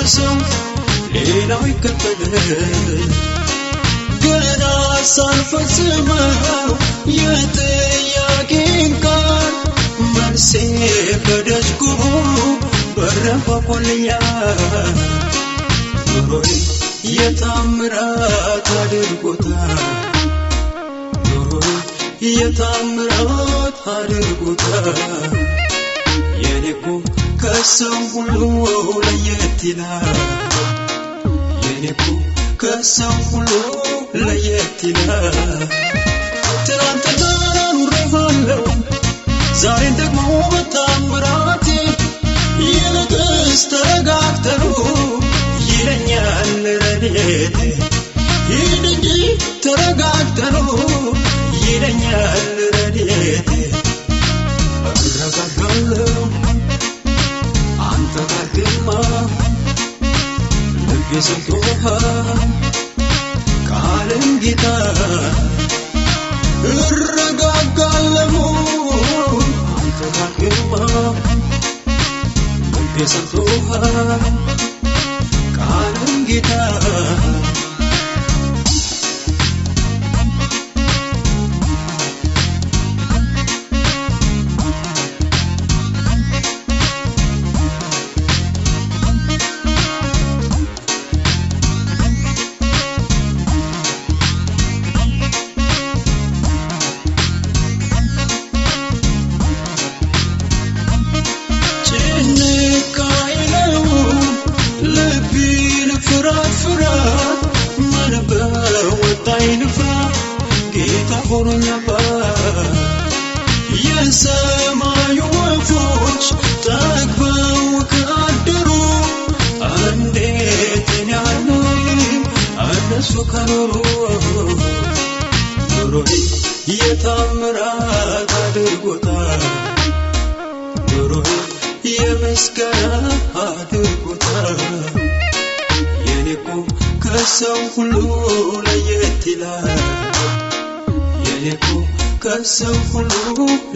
ጨርሰው ሌላው ይከተል ገና ሳልፈጽመው የጥያቄን ቃል መልሴ ከደጅ ቆሞ በረንኳኳልኛል ኑሮዬ የተአምራት አድርጎታል ኑሮዬ የተአምራት አድርጎታል የኔኮ ከሰው ሁሉ ለየት ይላል የኔኮ ከሰው ሁሉ ለየት ይላል ትናንትና ኑሬዋለሁ ዛሬን ደግሞ በታምራቴ ይልቅስ ተረጋግተሩ ይለኛል ረድኤቴ ሂድ እንጂ ተረጋግተሩ ይለኛል ረድኤቴ እረጋጋለሁ አንተ ጋር ግርማ ልቤ ሰምቶሃል ቃልን ጌታ እረጋጋለሁ አንተ ጋር ግርማ ልቤ ሰምቶሃል ቃልን ጌታ ፍራት ማነበው ወጣኝ ንፍራ ጌታ ሆኖኛባ የሰማዩ ወፎች ጠግበው ካደሩ እንዴት ያሉኝ እነሱ ከኖሩ ኑሮዬ የተአምራት አድርጎታል ኑሮዬ የምስጋና አድርጎታል የኔኮ ከሰው ሁሉ ለየት ይላል የኔኮ ከሰው ሁሉ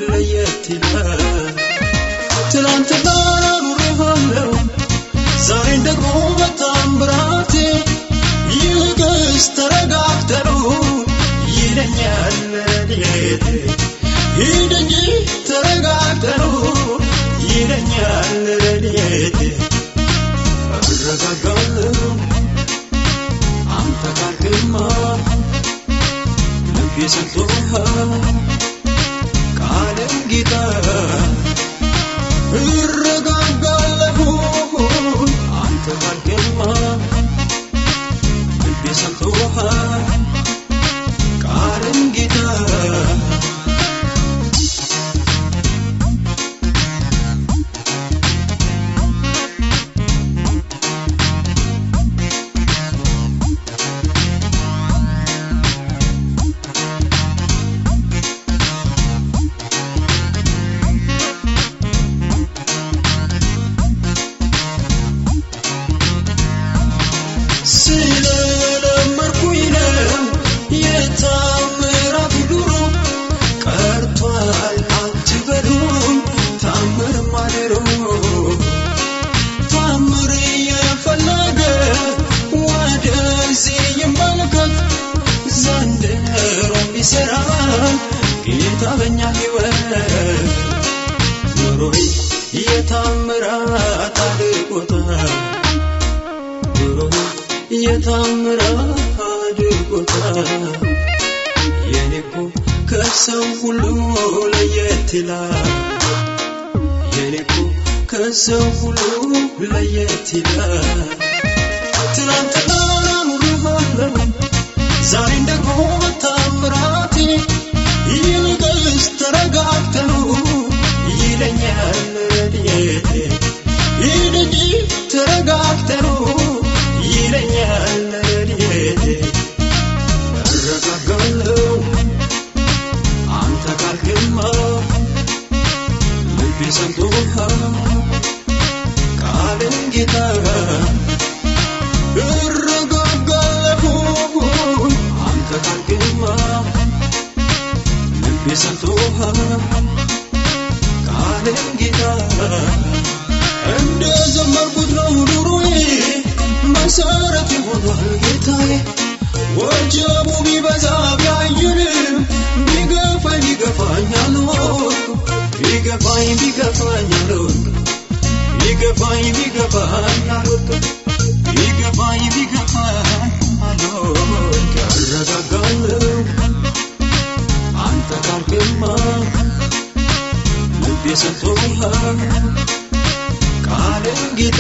ለየት ይላል ትናንትና ኑሬዋለሁ ዛሬን ደግሞ በታምራቴ ይልቅስ ተረጋግተሩ ይለኛል ረድኤቴ ሂድ እንጂ ተረጋግተሩ ይለኛል ረድኤቴ እረጋጋለሁ አንተ ጋር ግርማ ልቤ ሰምቶሃል ቃልን ጌታ እረጋጋለሁ አንተ ጋር ግርማ ልቤ ሰምቶሃል ቃልን ጌታ ስለለመድኩኝ ነው የታምራት ኑሮ ቀርቷል አትበሉኝ ታምር ማድሮ ታምር የፈለገ ወደዚህ ይመልከት ዘንድሮ ይሠራል ጌታ በእኛ ሕይወት ኑሮዬ የታምራት አድርጎታል ኑሮዬ የተአምራት አድርጎታል የኔኮ ከሰው ሁሉ ለየት ይላል የኔኮ ከሰው ሁሉ ለየት ይላል ትናንትና ኑሬዋለሁ ዛሬን ደግሞ በታምራቴ ይልቅስ ተረጋግተሩ ይለኛል ረድኤቴ ሂድ እንጂ ተረጋግተሩ ይለኛል ረድኤቴ እረጋጋለሁ አንተ ጋር ግርማ ልቤ ሰምቶሃል ቃልን ጌታ እረጋጋለሁ አንተ ጋር ግርማ ልቤ ሰምቶሃል ቃልን ጌታ እንደ ዘመርኩት ነው ኑሮዬ ይገባል ጌታዬ ወጀቡ ቢበዛ ቢያይልም ቢገፋኝ አልወድኩም ቢገፋኝ አልወድኩም ያረጋጋለው አንተ ካልክማ ልቤ ሰጥቶሃል ቃልን ጌታ